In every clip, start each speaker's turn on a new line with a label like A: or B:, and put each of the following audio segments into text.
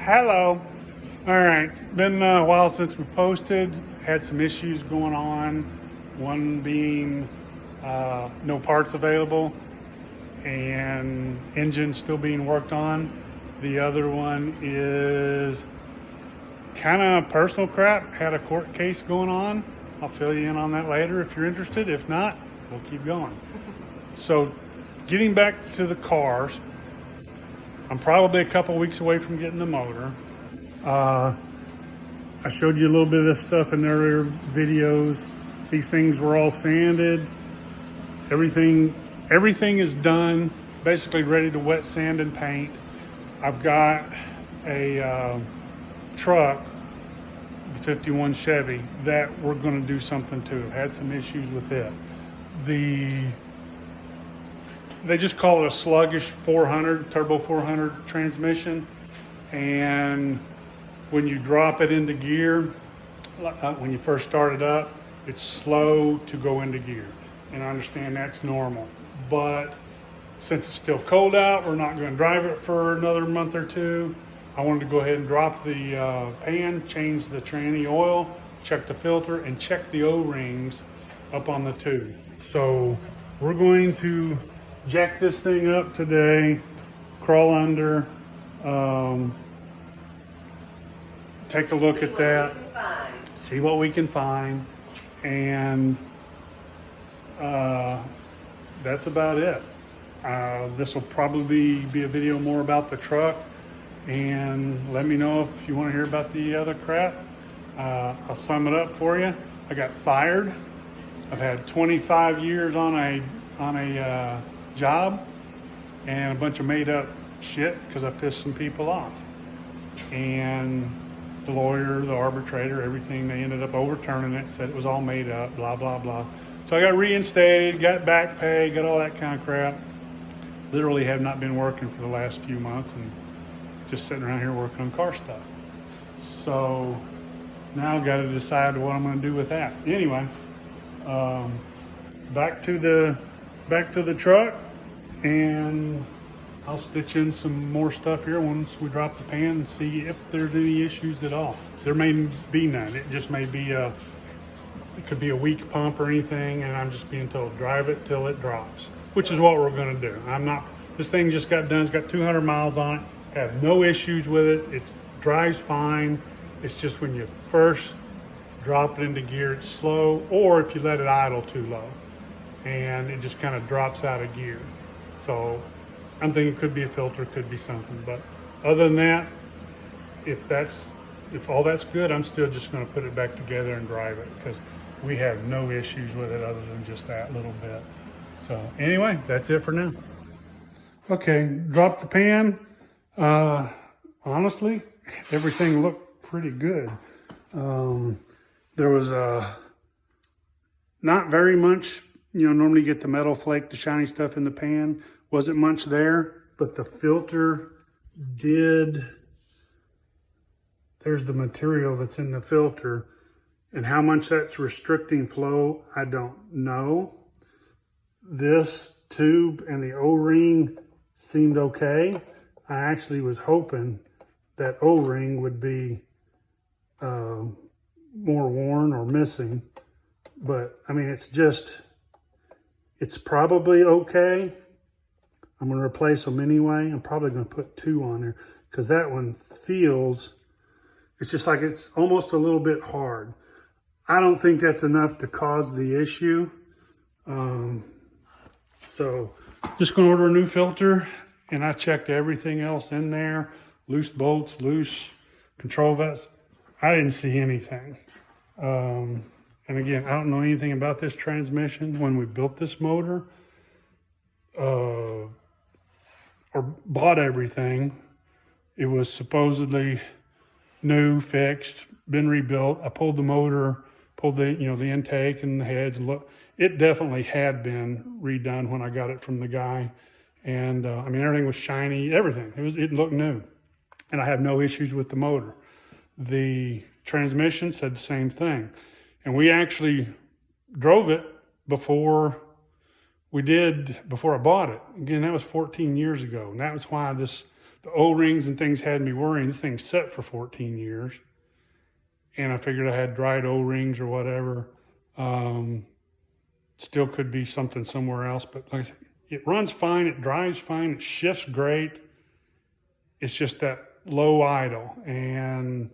A: Hello. All right, it's been a while since we posted. Had some issues going on. One being no parts available and engine still being worked on. The other one is kind of personal crap. Had a court case going on. I'll fill you in on that later if you're interested. If not, we'll keep going. So, getting back to the cars, I'm probably a couple weeks away from getting the motor. I showed you a little bit of this stuff in earlier videos. These things were all sanded. Everything is done, basically ready to wet sand and paint. I've got a truck, the 51 Chevy, that we're going to do something to. I've had some issues with it. They just call it a sluggish 400, turbo 400 transmission. And when you drop it into gear, when you first start it up, it's slow to go into gear. And I understand that's normal. But since it's still cold out, we're not going to drive it for another month or two. I wanted to go ahead and drop the pan, change the tranny oil, check the filter, and check the O-rings up on the tube. So we're going to jack this thing up today, crawl under, take a look at that, see what we can find, and that's about it. This will probably be a video more about the truck, and let me know if you want to hear about the other crap. I'll sum it up for you. I got fired. I've had 25 years on a job and a bunch of made up shit because I pissed some people off. And the lawyer, the arbitrator, everything, they ended up overturning it, said it was all made up, blah, blah, blah. So I got reinstated, got back pay, got all that kind of crap. Literally have not been working for the last few months and just sitting around here working on car stuff. So now I've got to decide what I'm going to do with that. Anyway, back to the truck, and I'll stitch in some more stuff here once we drop the pan and see if there's any issues at all. There may be none. It just may be it could be a weak pump or anything, and I'm just being told drive it till it drops, which is what we're going to do. This thing just got done. It's got 200 miles on it. Have no issues with it. It drives fine. It's just when you first drop it into gear, it's slow, or if you let it idle too low, and it just kind of drops out of gear. So I'm thinking it could be a filter, could be something. But other than that, if all that's good, I'm still just going to put it back together and drive it because we have no issues with it other than just that little bit. So anyway, that's it for now. Okay, drop the pan. Honestly, everything looked pretty good. There was not very much, normally you get the metal flake, the shiny stuff in the pan. Wasn't much there, but the filter did. There's the material that's in the filter, and how much that's restricting flow, I don't know. This tube and the O-ring seemed okay. I actually was hoping that O-ring would be more worn or missing, but I mean, it's probably okay. I'm going to replace them anyway. I'm probably going to put 2 on there because that one feels, it's just like it's almost a little bit hard. I don't think that's enough to cause the issue. So just going to order a new filter, and I checked everything else in there. Loose bolts, loose control valves. I didn't see anything. And again, I don't know anything about this transmission. When we built this motor, or bought everything, it was supposedly new, fixed, been rebuilt. I pulled the motor, pulled the intake and the heads. Look, it definitely had been redone when I got it from the guy. And I mean, everything was shiny, everything. It looked new. And I have no issues with the motor. The transmission said the same thing. And we actually drove it before I bought it. Again, that was 14 years ago. And that was why this the O-rings and things had me worrying. This thing's set for 14 years. And I figured I had dried O-rings or whatever. Still could be something somewhere else. But like I said, it runs fine. It drives fine. It shifts great. It's just that low idle. And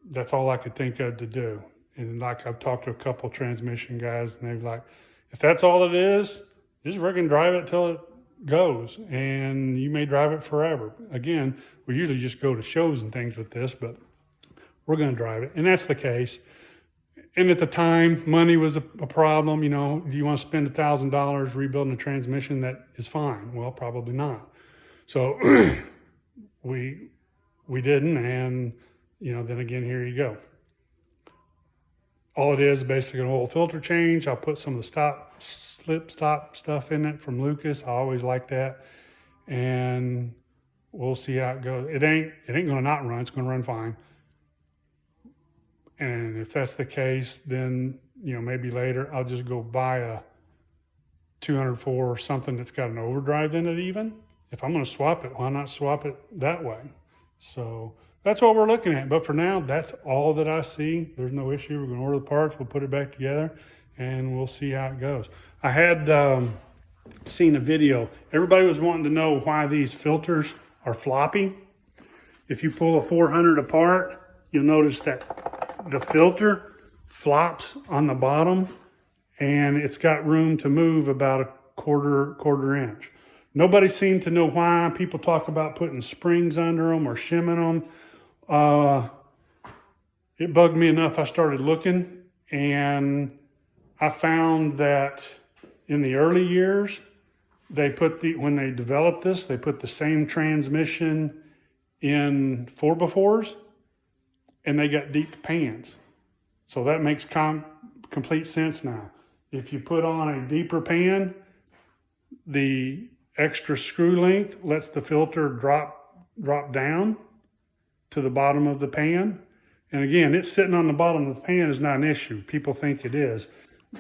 A: that's all I could think of to do. And like I've talked to a couple transmission guys, and they're like, if that's all it is, just freaking drive it till it goes. And you may drive it forever. Again, we usually just go to shows and things with this, but we're going to drive it. And that's the case. And at the time, money was a problem. You know, do you want to spend $1,000 rebuilding a transmission? That is fine. Well, probably not. So we didn't. And, you know, then again, here you go. All it is basically an oil filter change. I'll put some of the slip stop stuff in it from Lucas. I always like that. And we'll see how it goes. It ain't going to not run. It's going to run fine. And if that's the case, then, you know, maybe later I'll just go buy a 204 or something that's got an overdrive in it even. If I'm going to swap it, why not swap it that way? So that's what we're looking at. But for now, that's all that I see. There's no issue. We're going to order the parts. We'll put it back together, and we'll see how it goes. I had seen a video. Everybody was wanting to know why these filters are floppy. If you pull a 400 apart, you'll notice that the filter flops on the bottom, and it's got room to move about a quarter inch. Nobody seemed to know why. People talk about putting springs under them or shimming them. It bugged me enough. I started looking, and I found that in the early years, when they developed this, they put the same transmission in 4x4s, and they got deep pans. So that makes complete sense now. If you put on a deeper pan, the extra screw length lets the filter drop down to the bottom of the pan. And again, it's sitting on the bottom of the pan is not an issue. People think it is.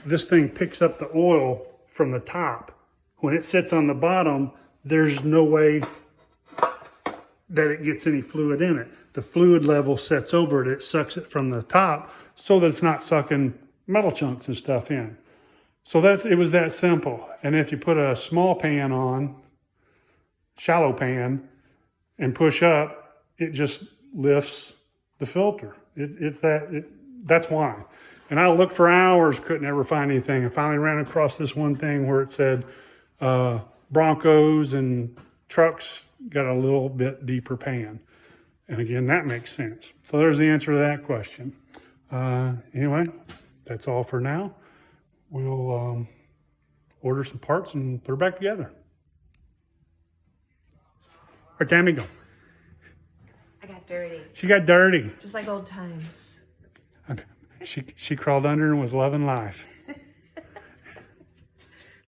A: This thing picks up the oil from the top. When it sits on the bottom, there's no way that it gets any fluid in it. The fluid level sets over it. It sucks it from the top so that it's not sucking metal chunks and stuff in. So it was that simple. And if you put a small pan on, shallow pan, and push up, it just lifts the filter. That's why. And I looked for hours, couldn't ever find anything. I finally ran across this one thing where it said Broncos and trucks got a little bit deeper pan. And again, that makes sense. So there's the answer to that question. Anyway, that's all for now. We'll order some parts and put her back together. Where'd Tammy go?
B: I got dirty.
A: She got dirty.
B: Just like old times.
A: She crawled under and was loving life.